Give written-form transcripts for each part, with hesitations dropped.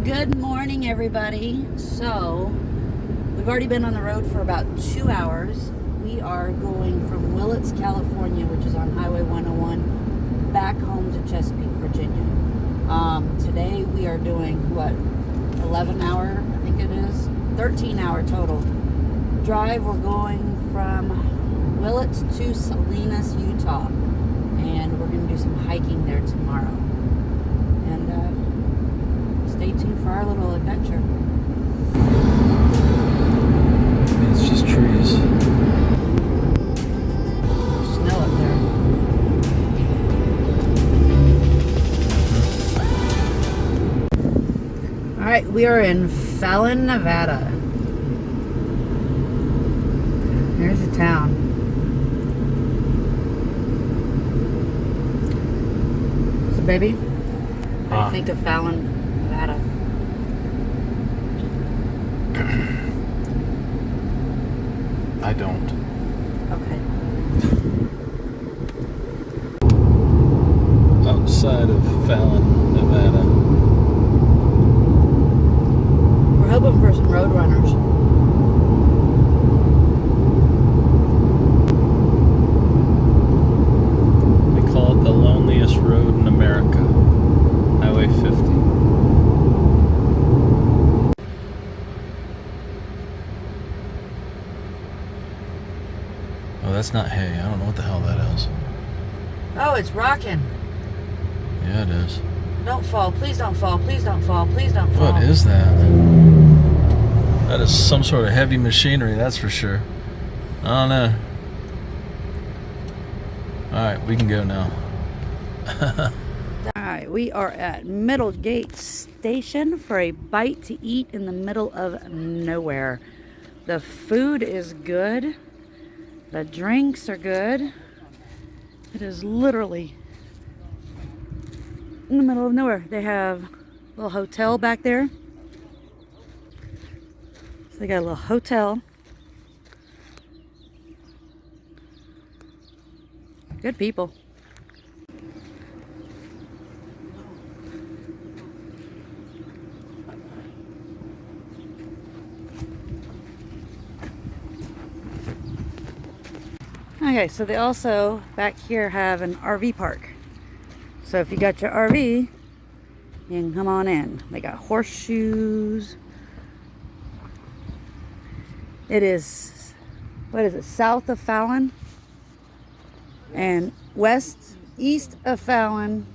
Good morning, everybody. So, we've already been on the road for about 2 hours. We are going from Willits, California, which is on Highway 101, back home to Chesapeake, Virginia. Today we are doing, 11-hour, I think it is, 13-hour total drive. We're going from Willits to Salinas, Utah, and we're going to do some hiking there tomorrow. And stay tuned for our little adventure. It's just trees. Snow up there. Alright, we are in Fallon, Nevada. Here's the town. So, baby, what do you think of Fallon, Nevada? I don't. Okay. Outside of Fallon, Nevada. We're hoping for some road runners. They call it the loneliest road in America. Highway 50. Oh, that's not hay. I don't know what the hell that is. Oh, it's rocking. Yeah, it is. Don't fall. Please don't fall. Please don't fall. Please don't fall. What is that? That is some sort of heavy machinery, that's for sure. I don't know. Alright, we can go now. Alright, we are at Middlegate Station for a bite to eat in the middle of nowhere. The food is good. The drinks are good. It is literally in the middle of nowhere. They have a little hotel back there. So they got a little hotel. Good people. Okay, so they also back here have an RV park. So if you got your RV, you can come on in. They got horseshoes. It is, what is it, south of Fallon and east of Fallon.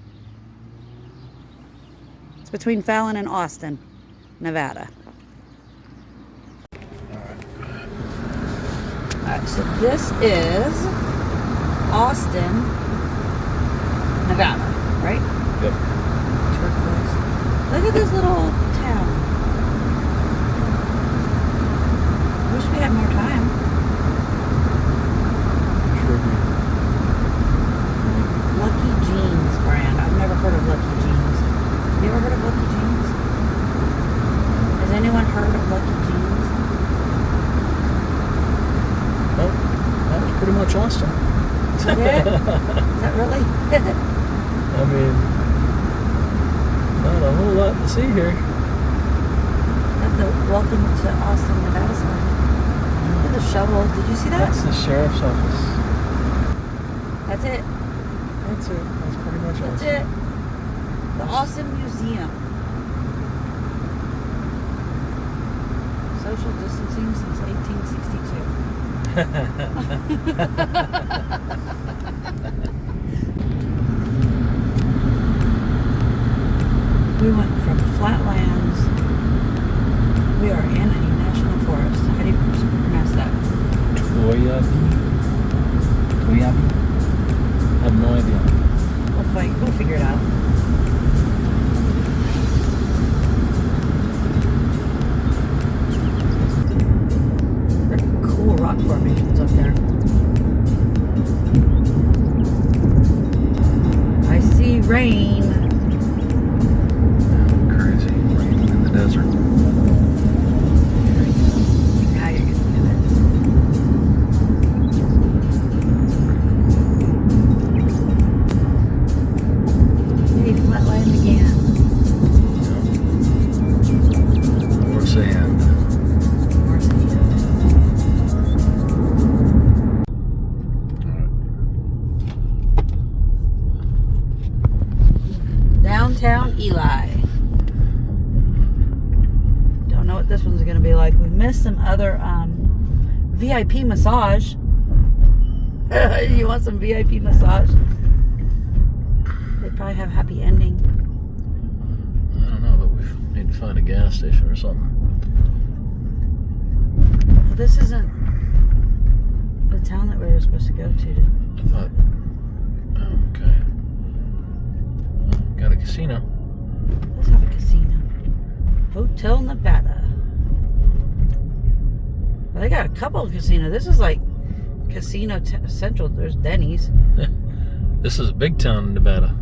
It's between Fallon and Austin, Nevada. Alright, so this is Austin, Nevada, right? Yep. Turquoise. Look at this little town. Wish we had more time. Sure do. Lucky Jeans brand. I've never heard of Lucky Jeans. You ever heard of Lucky Jeans? Has anyone heard of Lucky Jeans? Well, that was pretty much Austin. Is that it? Is that really? I mean, not a whole lot to see here. Got the welcome to Austin, Nevada sign. Look at the shovel. Did you see that? That's the sheriff's office. That's it. That's it. That's pretty much That's Austin. it. The Austin Museum. Social distancing since 1862. We went from flatlands. We are in a national forest. How do you pronounce that? Toyabi? I have no idea. We'll figure it out. Pretty cool rock formations up there. I see rain. Crazy. Raining in the desert. Now you're getting to it. sand. More sand. Downtown Eli. Don't know what this one's gonna be like. We've missed some other VIP massage. You want some VIP massage? They probably have happy ending. I don't know, but we need to find a gas station or something. Well, this isn't the town that we were supposed to go to. I thought, oh, okay. Got a casino. Let's have a casino. Hotel Nevada. Well, they got a couple of casinos. This is like Casino Central. There's Denny's. This is a big town in Nevada.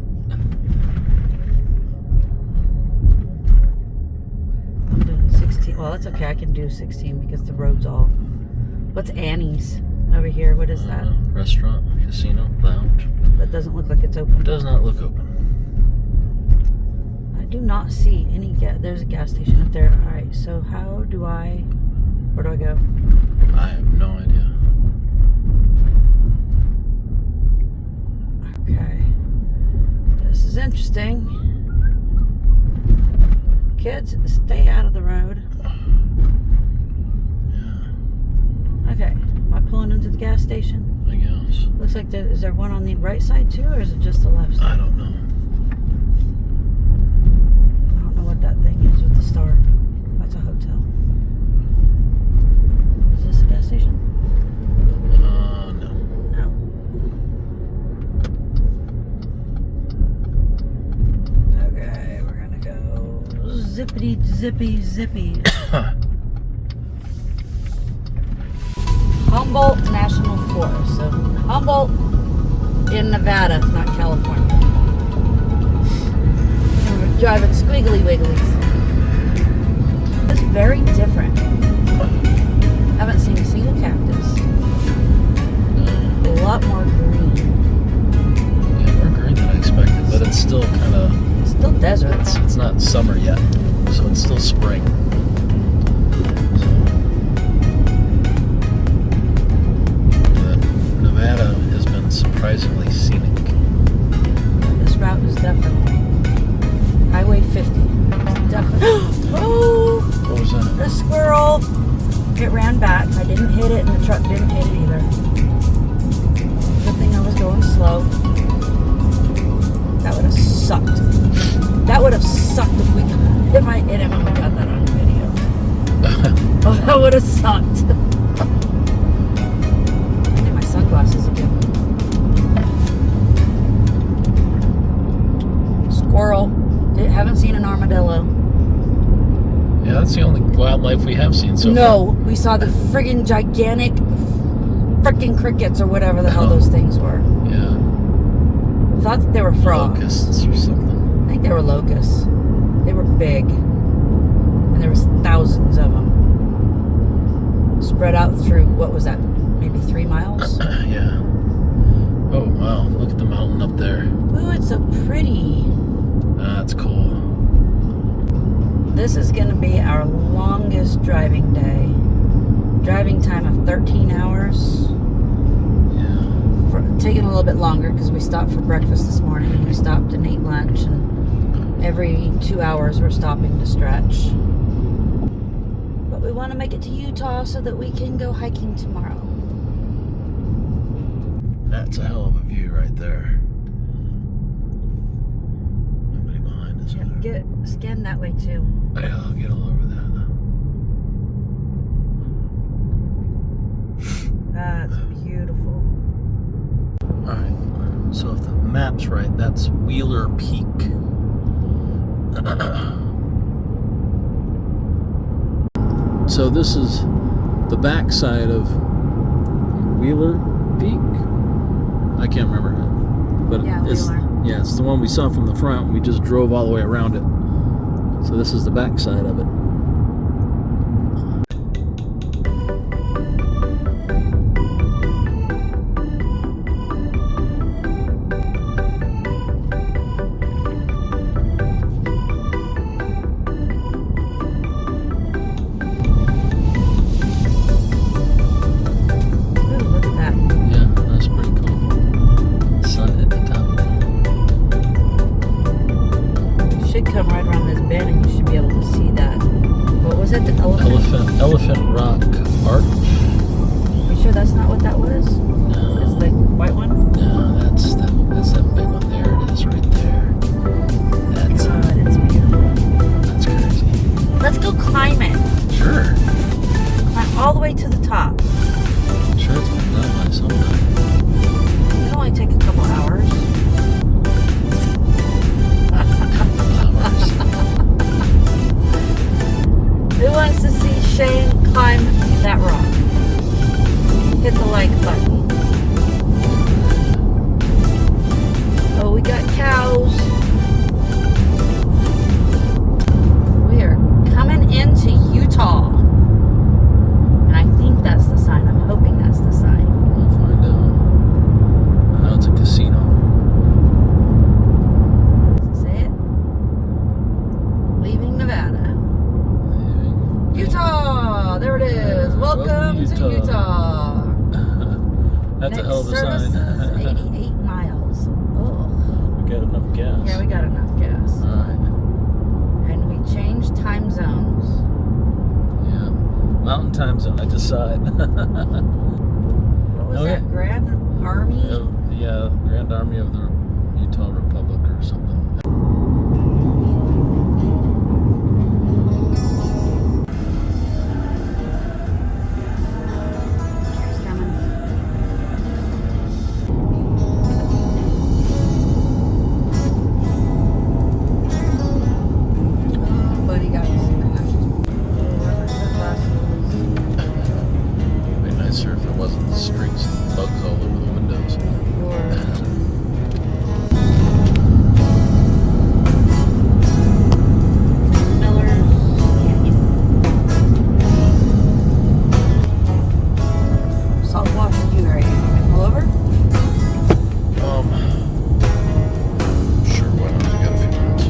I'm doing 16. Well, that's okay. I can do 16 because the road's all. What's Annie's over here? What is that? Restaurant, casino, lounge. That doesn't look like it's open. It does not look open. I do not see any gas. There's a gas station up there. All right. So how do I? Where do I go? I have no idea. Okay. This is interesting. Kids, stay out of the road. Yeah, Okay. Am I pulling into the gas station? I guess. Looks like is there one on the right side too, or is it just the left side? I don't know. I don't know what that thing is with the star. That's a hotel. Is this a gas station? No. No. Okay, we're gonna go zippity zippy zippy. Humboldt National Forest. So Humboldt in Nevada, not California. And we're driving squiggly wigglies. It's very different. Haven't seen a single cactus. A lot more green. Yeah, more green than I expected, but it's still kind of. It's still desert. It's not summer yet, so it's still spring. Nevada has been surprisingly scenic. This route is definitely Highway 50. It's definitely. Oh! What was that? The squirrel. It ran back. I didn't hit it, and the truck didn't hit it either. Good thing I was going slow. That would have sucked. That would have sucked if I hit him and we got that on video. Oh, that would have sucked. I need my sunglasses again. Squirrel. Haven't seen an armadillo. Yeah, that's the only wildlife we have seen so far. No, we saw the friggin' gigantic frickin' crickets or whatever the hell those things were. Yeah. Thought that they were frogs. Locusts or something. I think they were locusts. They were big. And there was thousands of them. Spread out through, what was that, maybe 3 miles? Yeah. Oh, wow. Look at the mountain up there. Ooh, it's so pretty. That's cool. This is going to be our longest driving day. Driving time of 13 hours. Yeah. Taking a little bit longer because we stopped for breakfast this morning and we stopped and ate lunch, and every 2 hours we're stopping to stretch. But we want to make it to Utah so that we can go hiking tomorrow. That's a hell of a view right there. Nobody behind us. Yeah, scan that way too. Yeah, I'll get all over that. That's beautiful. Alright, so if the map's right, that's Wheeler Peak. So this is the backside of Wheeler Peak? I can't remember. But Yeah, Wheeler. Yeah, it's the one we saw from the front. We just drove all the way around it. So this is the backside of it. Rakes Band, and you should be able to see that. What was it? The elephant? Elephant Rock Arch. You sure that's not what that was? No. It's the white one? No, that's that big one. There it is, right there. That's God, it's beautiful. That's crazy. Let's go climb it. Sure. Climb all the way to the top. I'm sure it's been done by somebody. It'll only take a couple hours. Who wants to see Shane climb that rock? Hit the like button. Oh, we got cows. We are coming into Utah. And I think that's the sign. I'm hoping that's the sign. We'll find out. I know it's a casino. Does it say it? Leaving Nevada. Utah! There it is. Welcome to Utah. That's a hell of a sign. Next service is 88 miles. Oh. We got enough gas. Yeah, we got enough gas. Alright. And we changed time zones. Yeah. Mountain time zone, I just saw it. What was that? Grand Army? Yeah, Grand Army of the Utah Republic or something. She's coming. Oh, buddy got his smashed. Rubber sunglasses. It'd be nicer if it wasn't the streaks and bugs all over the windows. Miller's Canyon. Salt wash you ready? Pull over? Sure, why not? We got a few minutes.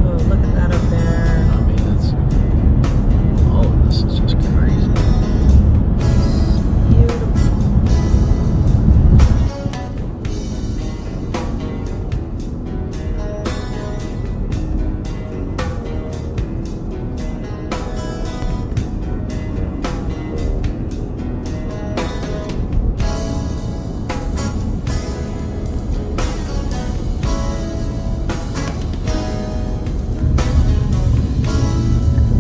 Oh, look at that up there. I mean, it's all of this is just crazy. Beautiful.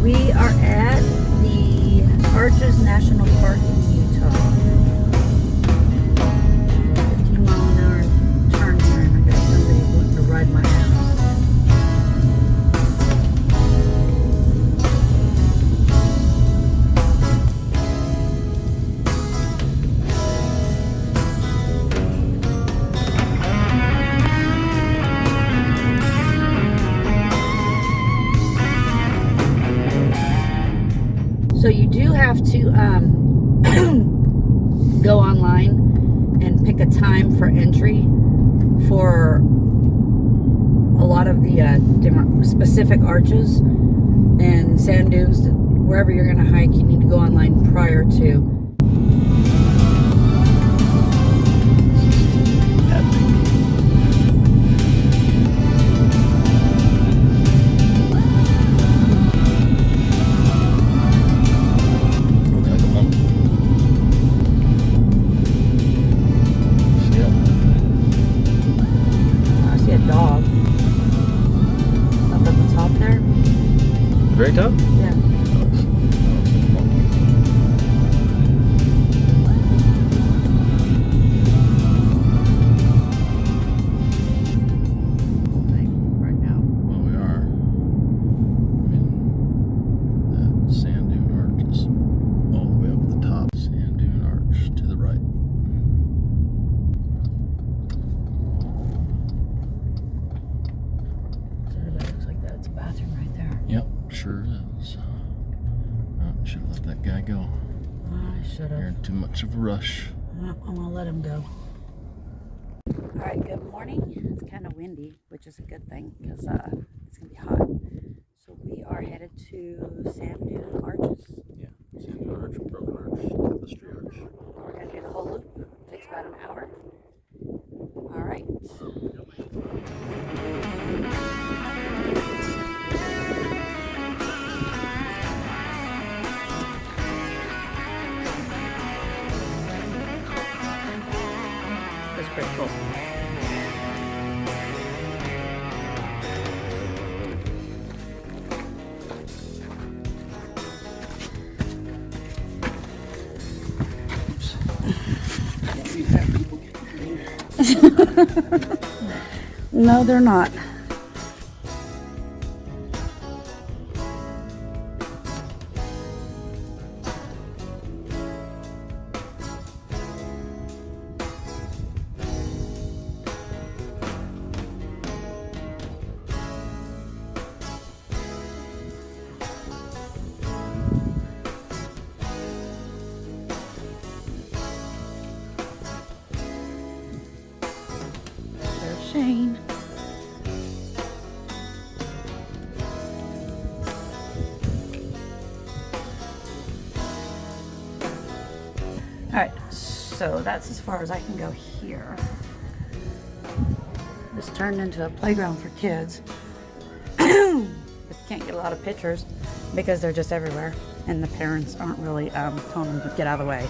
We are at the Arches National Park in Utah. 15-mile-an-hour turn here, and I got somebody wanting to ride my ass. So you do have to go online and pick a time for entry for a lot of the different specific arches and sand dunes. Wherever you're going to hike, you need to go online prior to. I see a dog up at the top there. Very top? Yeah. Right now. Well, we are. I mean, that sand dune arch is all the way up at the top. Sand dune arch to the right. So that looks like that's a bathroom right there. Yep, sure is. should You're have. in too much of a rush. I'm gonna let him go. All right, good morning. It's kind of windy, which is a good thing because it's gonna be hot. So we are headed to Sand Dune Arches. Yeah, Sand Dune Arch, Broken Arch, Tapestry Arch. We're gonna do the whole loop. It takes about an hour. All right. That's pretty cool. No, they're not. There's Shane. All right, so that's as far as I can go here. This turned into a playground for kids. But you can't get a lot of pictures because they're just everywhere and the parents aren't really telling them to get out of the way.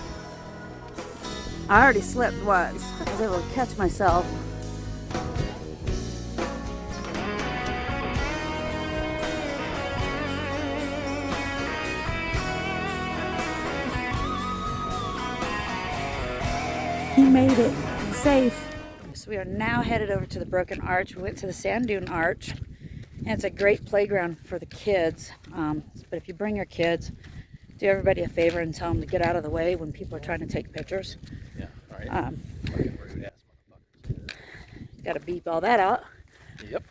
I already slipped once. I was able to catch myself. He made it safe. So we are now headed over to the Broken Arch. We went to the Sand Dune Arch, and it's a great playground for the kids. But if you bring your kids, do everybody a favor and tell them to get out of the way when people are trying to take pictures. Yeah, all right. Fucking rude ass motherfuckers. Got to beep all that out. Yep.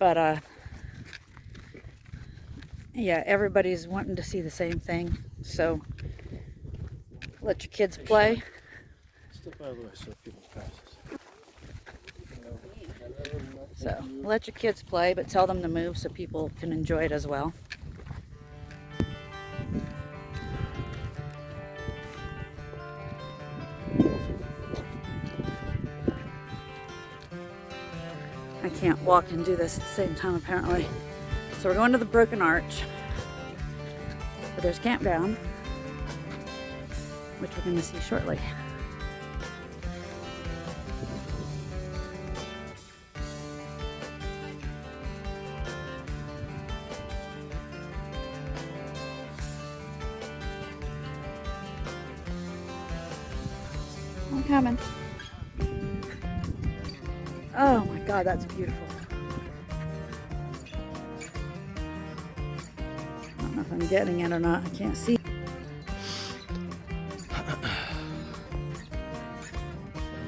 But yeah, everybody's wanting to see the same thing. So let your kids play. Step out of the way so people pass us. So let your kids play, but tell them to move so people can enjoy it as well. I can't walk and do this at the same time apparently. So we're going to the Broken Arch. But there's campground, which we're going to see shortly. I'm coming. Oh my God, that's beautiful. I don't know if I'm getting it or not. I can't see.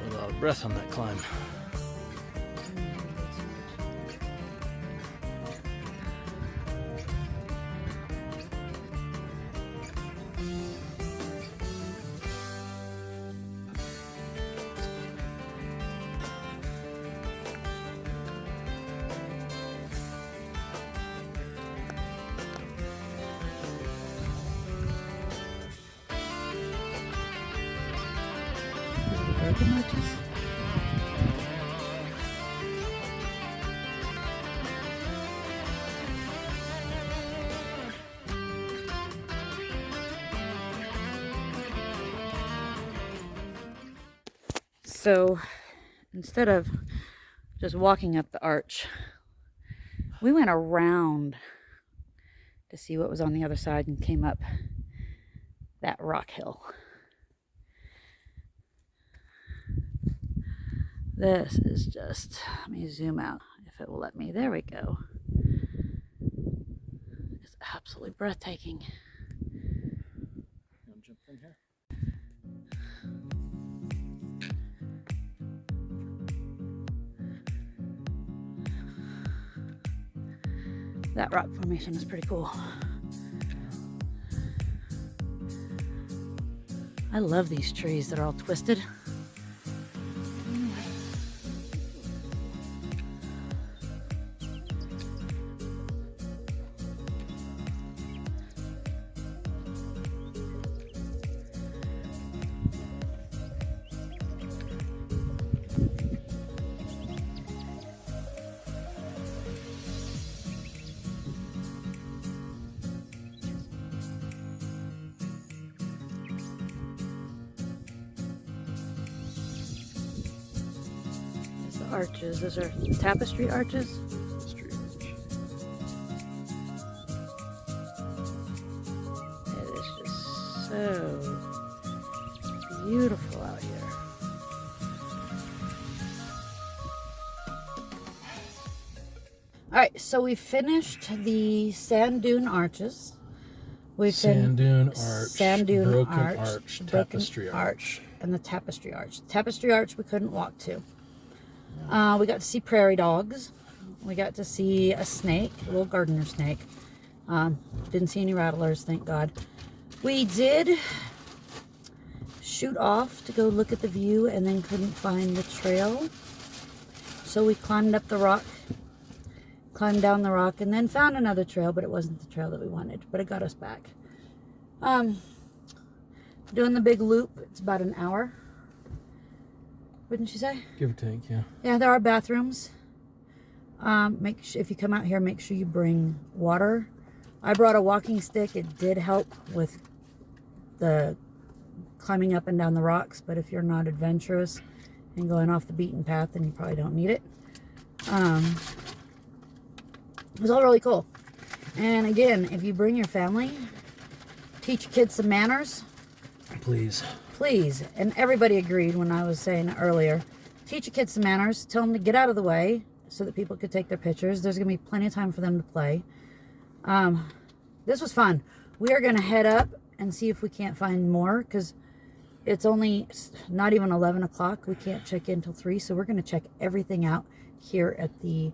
A lot of breath on that climb. Broken Arches. So instead of just walking up the arch, we went around to see what was on the other side and came up that rock hill. This is just, let me zoom out if it will let me. There we go. It's absolutely breathtaking. You want to jump in here? That rock formation is pretty cool. I love these trees. They're all twisted. Arches. Those are tapestry arches. Street. It is just so beautiful out here. All right, so we finished the sand dune arches. Sand dune arch, broken arch, tapestry arch, and the tapestry arch. Tapestry arch we couldn't walk to. We got to see prairie dogs. We got to see a snake, a little gardener snake. Didn't see any rattlers, thank God. We did shoot off to go look at the view and then couldn't find the trail. So we climbed up the rock, climbed down the rock, and then found another trail, but it wasn't the trail that we wanted, but it got us back. Doing the big loop, it's about an hour. Wouldn't you say? Give or take, yeah. Yeah, there are bathrooms. If you come out here, make sure you bring water. I brought a walking stick. It did help with the climbing up and down the rocks, but if you're not adventurous and going off the beaten path, then you probably don't need it. It was all really cool. And again, if you bring your family, teach your kids some manners. Please. Please, and everybody agreed when I was saying earlier, teach your kids some manners, tell them to get out of the way so that people could take their pictures. There's going to be plenty of time for them to play. This was fun. We are going to head up and see if we can't find more, because it's not even 11 o'clock. We can't check in till 3, so we're going to check everything out here at the,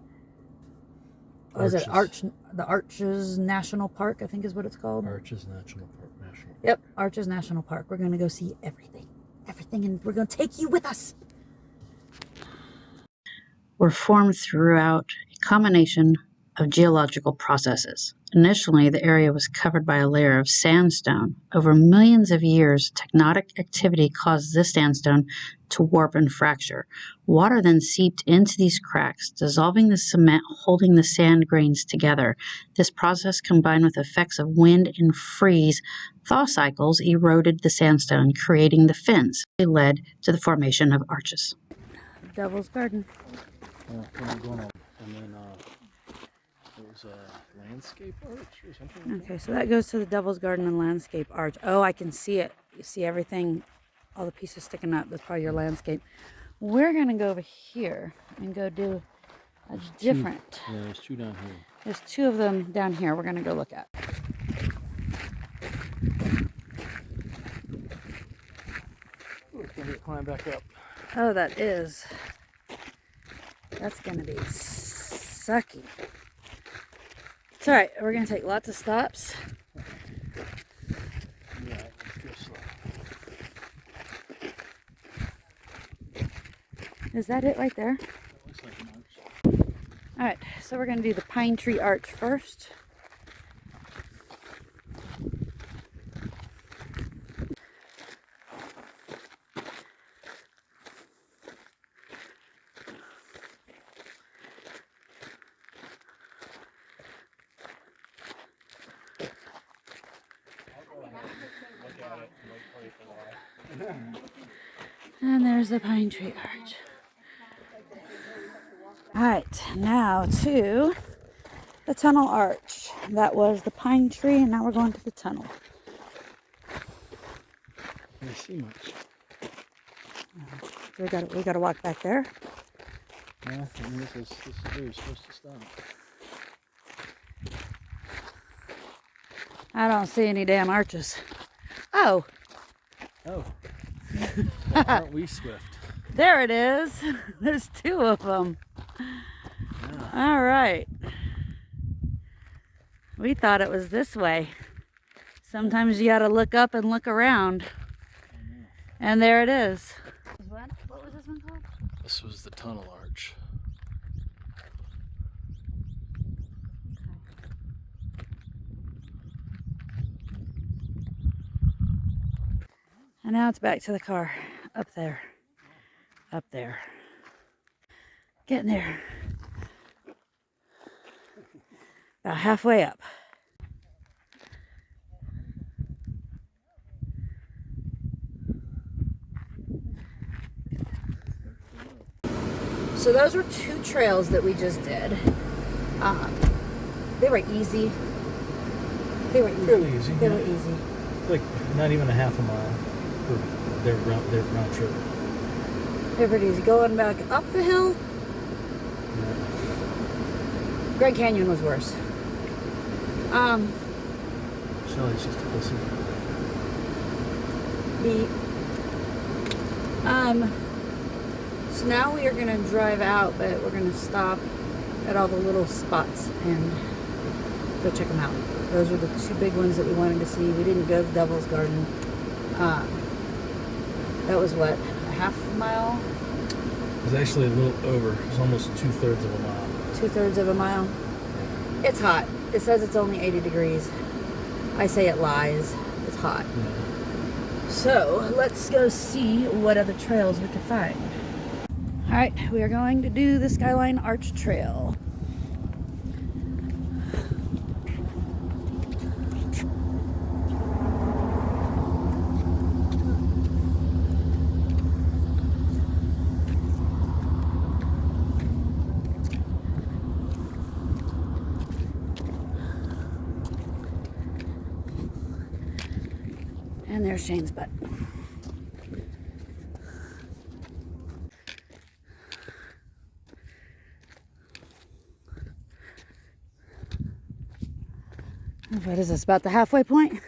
the Arches National Park, I think is what it's called. Arches National Park. Yep, Arches National Park. We're going to go see everything, and we're going to take you with us. Were formed throughout a combination of geological processes. Initially, the area was covered by a layer of sandstone. Over millions of years, tectonic activity caused this sandstone to warp and fracture. Water then seeped into these cracks, dissolving the cement, holding the sand grains together. This process, combined with effects of wind and freeze thaw cycles, eroded the sandstone, creating the fins. It led to the formation of arches. Devil's Garden. And then there's a landscape arch or something. Okay, so that goes to the Devil's Garden and landscape arch. Oh, I can see it. You see everything, all the pieces sticking up. That's probably your landscape. We're going to go over here and go do a different. Yeah, there's 2 down here. There's 2 of them down here we're going to go look at. Ooh, it's going to climb back up. Oh, that is. That's going to be sucky. It's all right. We're going to take lots of stops. Yeah, it feels slow. Is that it right there? Looks like an arch. All right, so we're going to do the pine tree arch first. And there's the pine tree arch. All right, now to the tunnel arch. That was the pine tree, and now we're going to the tunnel. I don't see much. We got to walk back there. Yeah, I mean, this is where you're supposed to stop. I don't see any damn arches. Oh. Oh. Well, aren't we swift? There it is. There's 2 of them. Yeah. All right. We thought it was this way. Sometimes you got to look up and look around. And there it is. What was this one called? This was the tunnel arch. And now it's back to the car. Up there. Up there. Getting there. About halfway up. So those were 2 trails that we just did. They were easy. Fairly easy. They were easy. Like not even a half a mile for their round trip. They're pretty easy. Going back up the hill, Grand Canyon was worse. Shelly's just a pussy. So now we are going to drive out, but we're going to stop at all the little spots and go check them out. Those were the 2 big ones that we wanted to see. We didn't go to the Devil's Garden. That was what, a half mile? It was actually a little over. It was almost 2/3 of a mile. 2/3 of a mile. It's hot. It says it's only 80 degrees. I say it lies. It's hot. Yeah. So let's go see what other trails we can find. All right, we are going to do the Skyline Arch Trail. And there's Shane's butt. What is this, about the halfway point?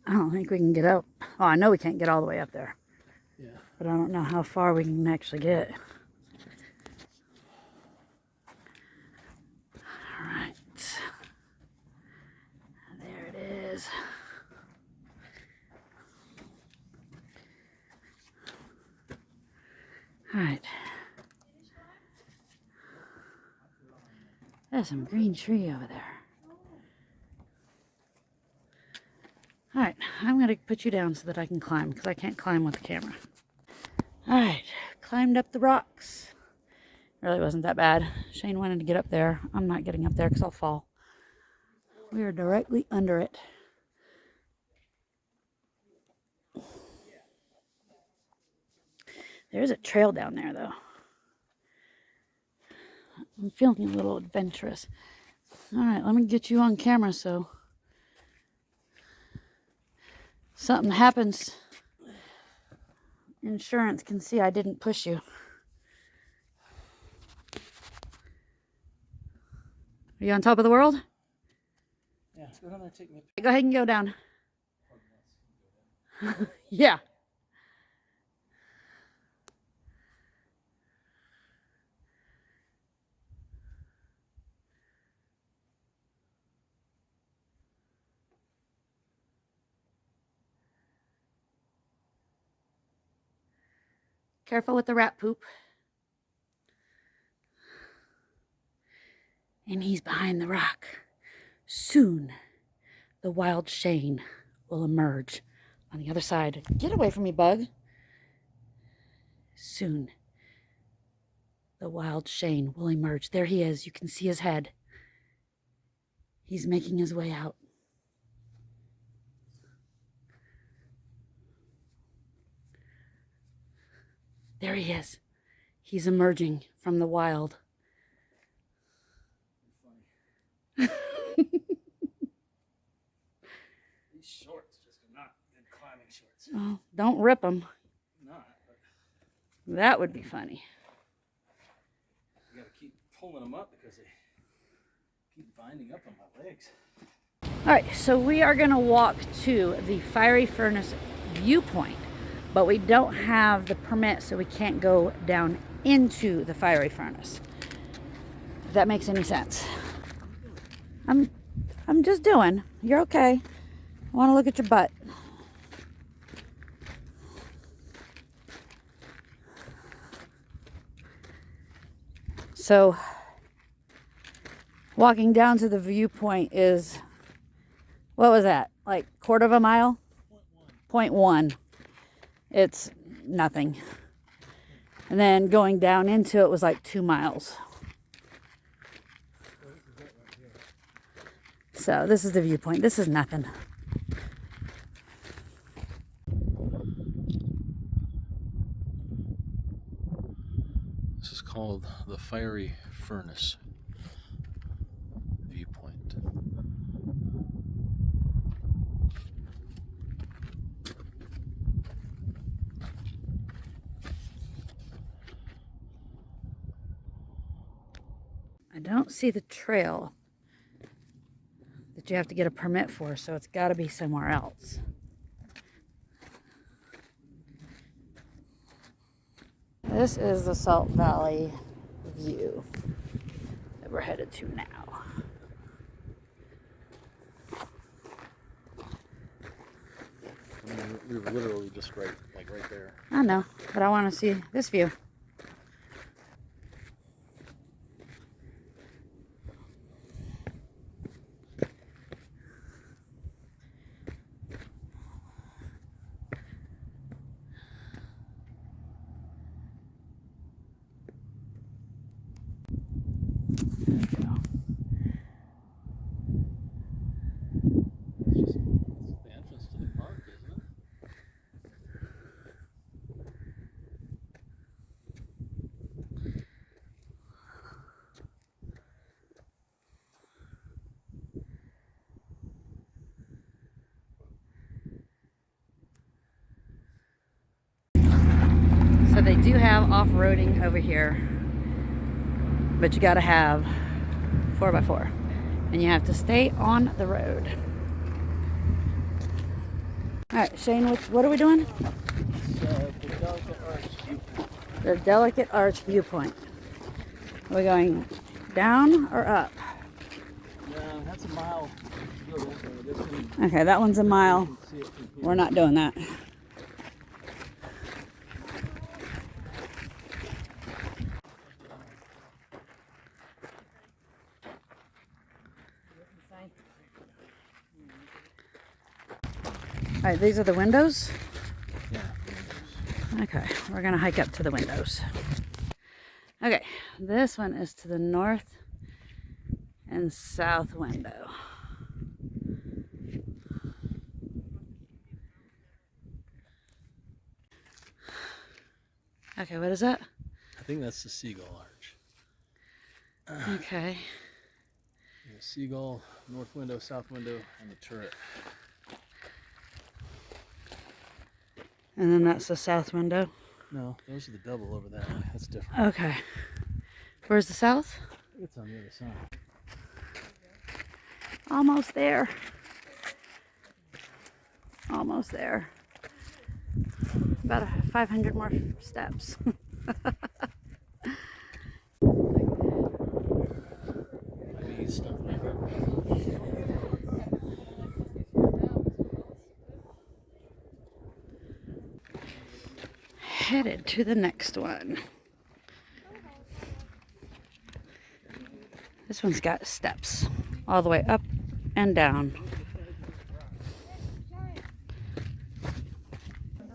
I don't think we can get up. Oh, I know we can't get all the way up there. Yeah. But I don't know how far we can actually get. All right. There it is. All right. There's some green tree over there. All right, I'm going to put you down so that I can climb, because I can't climb with the camera. All right, climbed up the rocks. Really wasn't that bad. Shane wanted to get up there. I'm not getting up there because I'll fall. We are directly under it. There's a trail down there, though. I'm feeling a little adventurous. All right, let me get you on camera so something happens, insurance can see I didn't push you. Are you on top of the world? Yeah, go down there, take me. Go ahead and go down. Yeah. Careful with the rat poop. And he's behind the rock. Soon, the wild Shane will emerge on the other side. Get away from me, bug. Soon, the wild Shane will emerge. There he is. You can see his head. He's making his way out. There he is. He's emerging from the wild. These shorts just are not good climbing shorts. Oh, don't rip them. Not, but That would be funny. you gotta keep pulling them up because they keep binding up on my legs. All right, so we are gonna walk to the Fiery Furnace viewpoint, but we don't have the permit, so we can't go down into the Fiery Furnace. If that makes any sense. I'm just doing. You're okay. I want to look at your butt. So, walking down to the viewpoint is, what was that? Like quarter of a mile? 0.1. It's nothing. And then going down into it was like 2 miles. So this is the viewpoint. This is nothing. This is called the Fiery Furnace viewpoint. I don't see the trail that you have to get a permit for, so it's got to be somewhere else. This is the Salt Valley view that we're headed to now. I mean, we were literally just right there. I know, but I want to see this view. So they do have off-roading over here, but you gotta have 4x4 and you have to stay on the road. All right, Shane, what are we doing? The Delicate Arch viewpoint. The Delicate Arch viewpoint. Are we going down or up? Yeah, that's a mile. Go that way. This one, Okay, that one's a mile. you can see it from here. We're not doing that. All right, these are the windows. Yeah. Okay, we're gonna hike up to the windows. Okay, this one is to the north and south window. Okay, what is that? I think that's the Seagull Arch. Okay. The seagull, north window, south window, and the turret. And then that's the south window. No, those are the double over that way. That's different. Okay. Where's the south? It's on the other side. Almost there. Almost there. About 500 more steps. My knees start to hurt. Headed to the next one. This one's got steps all the way up and down.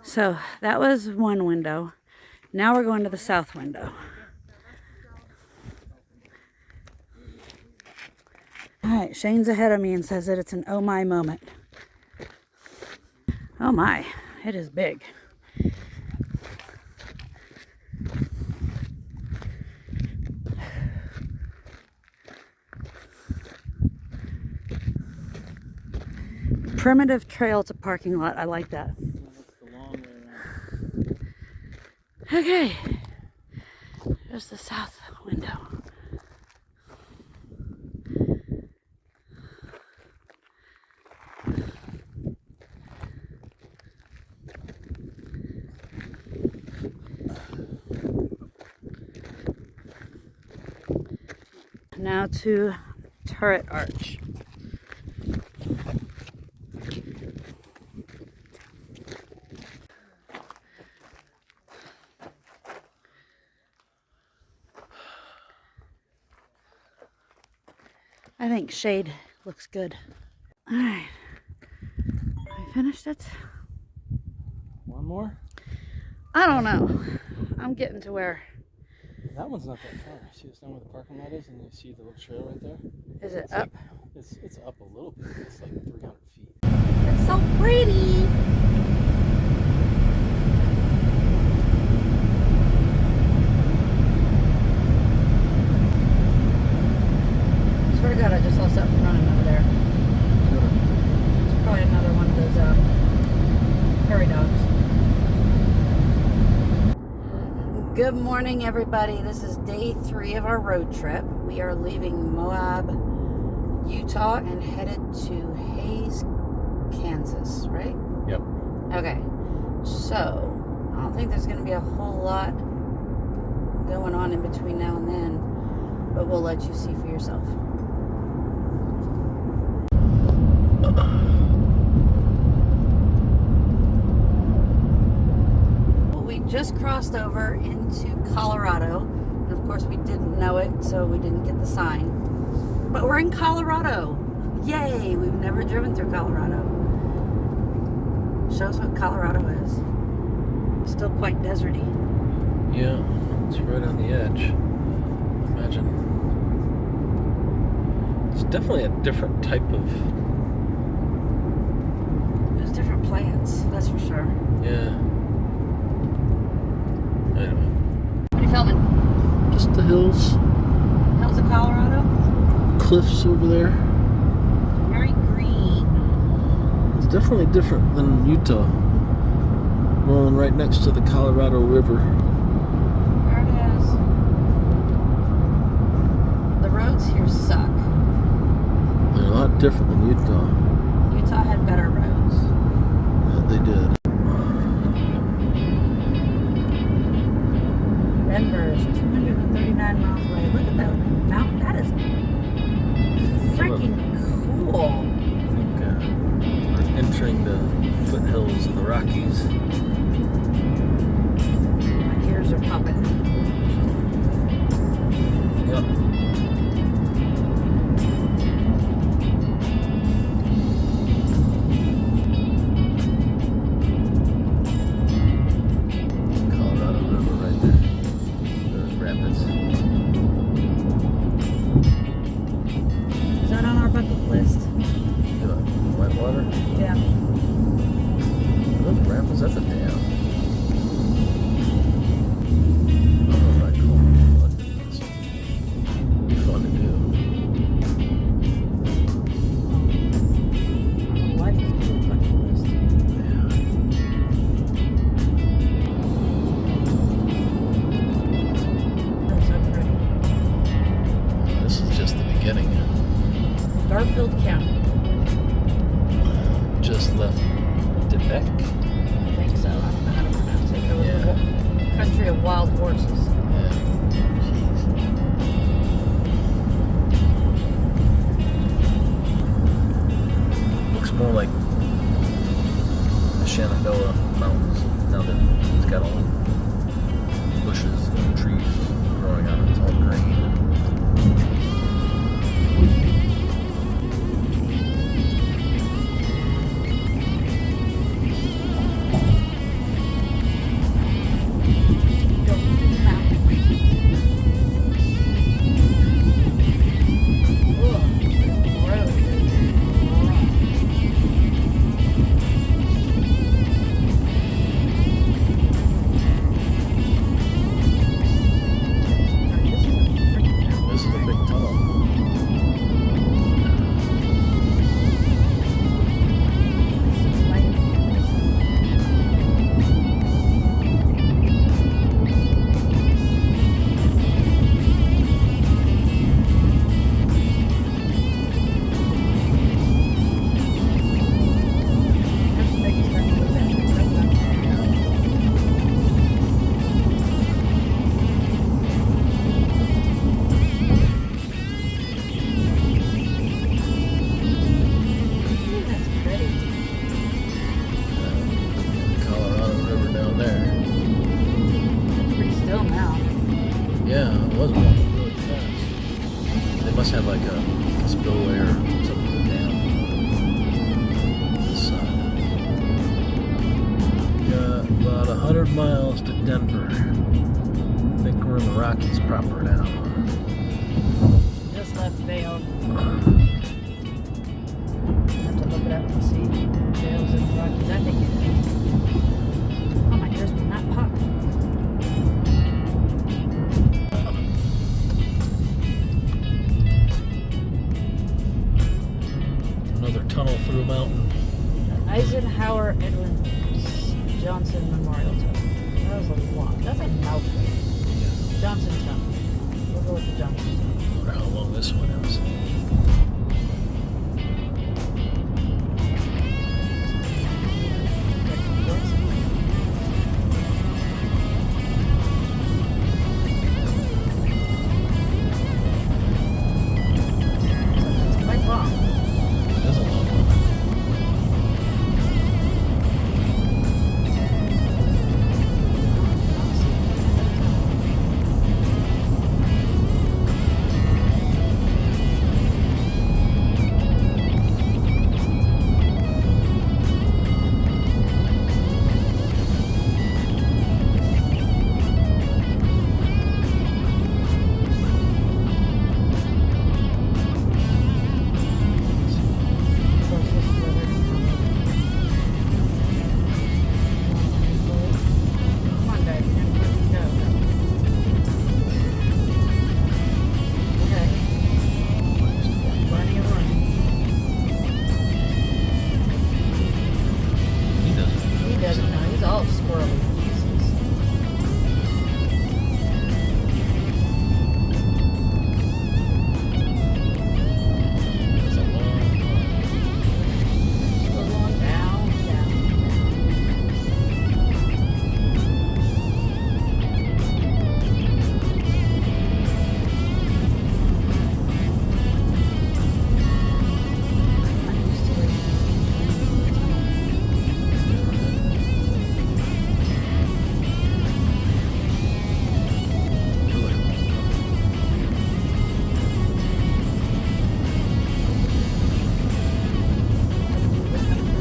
So that was one window. Now we're going to the south window. All right, Shane's ahead of me and says that it's an oh my moment. Oh my, it is big. Primitive trail to parking lot. I like that. That's the long way around. Okay. There's the south window. now to Turret Arch. I think shade looks good. All right, I finished it. One more? I don't know. I'm getting to where. That one's not that far. See it's down where the parking lot is, and you see the little trail right there? Is it It's up? Like, it's up a little bit. It's like 300 feet. It's so pretty. I swear to God, I just saw something running over there. It's probably another one of those prairie dogs. Good morning, everybody. This is day 3 of our road trip. We are leaving Moab, Utah, and headed to Hays, Kansas, right? Yep. Okay. So, I don't think there's going to be a whole lot going on in between now and then, but we'll let you see for yourself. We just crossed over into Colorado, and of course we didn't know it, so we didn't get the sign. But we're in Colorado. Yay! We've never driven through Colorado. Shows what Colorado is. Still quite deserty. Yeah, it's right on the edge. Imagine. It's definitely a different type of... There's different plants, that's for sure. Yeah. Anyway. What are you filming? Just the hills. Hills of Colorado? Cliffs over there. Very green. It's definitely different than Utah. Rolling right next to the Colorado River. There it is. The roads here suck. They're a lot different than Utah. Utah had better roads. Yeah, they did. Denver is 239 miles away. Look at that mountain. That is freaking cool. I think we're entering the foothills of the Rockies. My ears are popping. Yep. Colorado River right there. Those rapids. Is that on our bucket list? Whitewater? Yeah. Those rapids, that's a dam. I don't know if I'd call them, but it's be fun to do. Life is on our bucket list. Yeah. That's so pretty. This is just the beginning. Garfield County. Just left Quebec. I think so. I don't know how to pronounce it. It was the country of wild horses. Yeah. Jeez. Looks more like the Shenandoah Mountains now that it's got all the bushes and trees growing on it. It's all green. This is a big tunnel. 100 miles to Denver. I think we're in the Rockies proper now. Just left Vail. Have to look it up and see. Vail's in the Rockies. I think it is. Oh, my ears will not pop. Another tunnel through a mountain. Eisenhower Edwin Johnson Memorial Tunnel. That was a lot. That's a mouthful. Johnson Tunnel. We'll go with the Johnson Tunnel. I wonder how long this one is. It's quite long. It is a long one. Come on, guys. You're gonna let me go. Okay. Plenty of room. He doesn't. He doesn't know. He's all squirrely pieces. It's a long time. Go on down, down. I'm used to it. Really long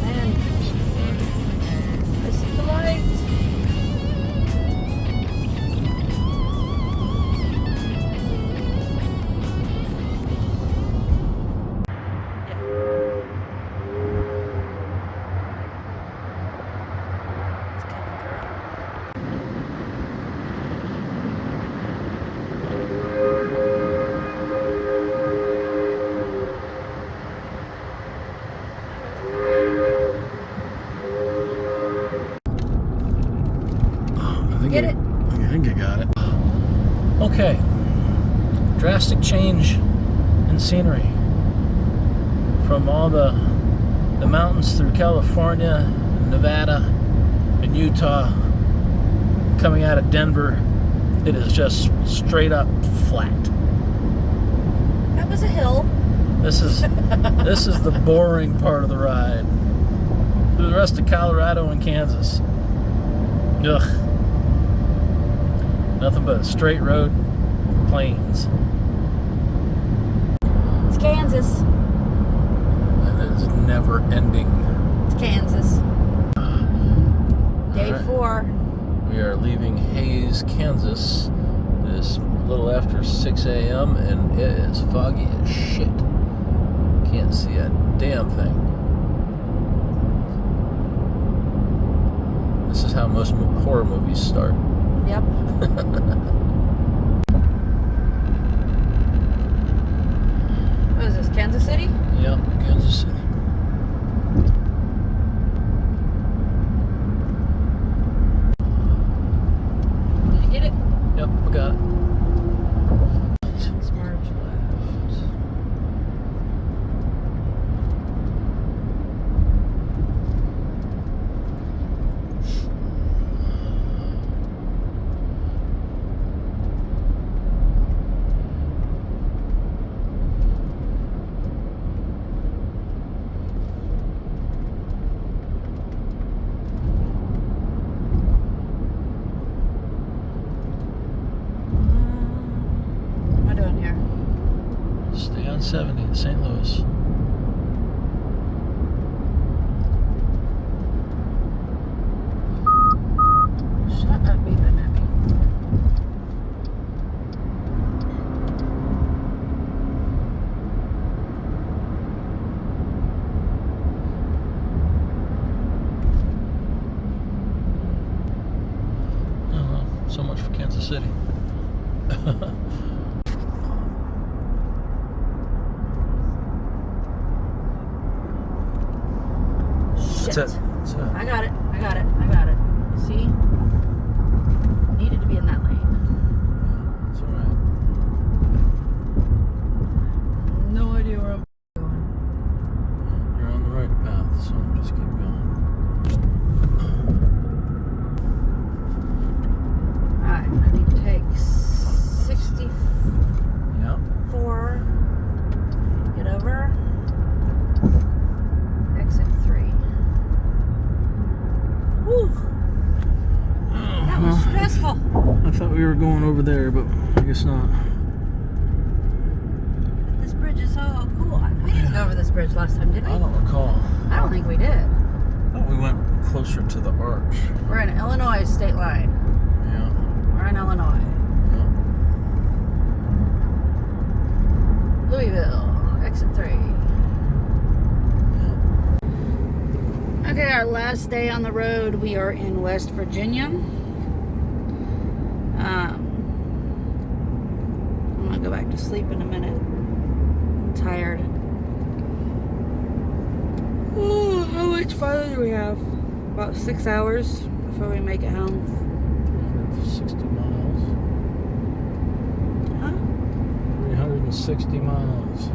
Man, I see the light. It's coming through. Get it? I think I got it. Okay. Drastic change in scenery. From all the mountains through California, Nevada, and Utah, coming out of Denver, it is just straight up flat. That was a hill. This is the boring part of the ride. Through the rest of Colorado and Kansas. Ugh. Nothing but a straight road, plains. It's Kansas. And it is never ending. It's Kansas. Day Alright. 4. We are leaving Hayes, Kansas. It is a little after 6 a.m. and it is foggy as shit. Can't see a damn thing. This is how most horror movies start. Yep. What is this, Kansas City? Yep, Kansas City. Did you get it? Yep, we got it. Smurge left. What am I doing here? Stay on 70 in St. Louis. So much for Kansas City. Shit. That's it. That's it. I got it. See? Needed to be in that lane. That's alright. No idea where I'm going. You're on the right path, so just keep going. Alright, I need to take 64. Yeah. Get over. Exit 3. Whew. That was stressful. I thought we were going over there, but I guess not. This bridge is so cool. We didn't go over this bridge last time, did we? I don't recall. I don't think we did. I thought we went closer to the arch. We're in Illinois state line. Yeah. We're in Illinois. Yeah. Louisville, exit 3. Okay, our last day on the road, we are in West Virginia. I'm gonna go back to sleep in a minute. I'm tired. Oh, how much farther do we have? About 6 hours before we make it home. 360 miles. Huh? 360 miles.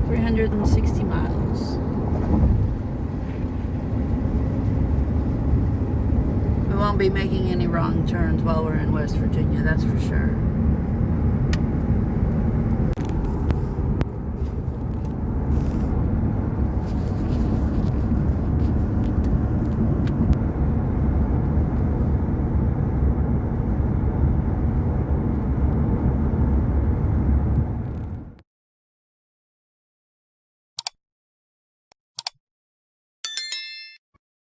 360 miles. We won't be making any wrong turns while we're in West Virginia, that's for sure.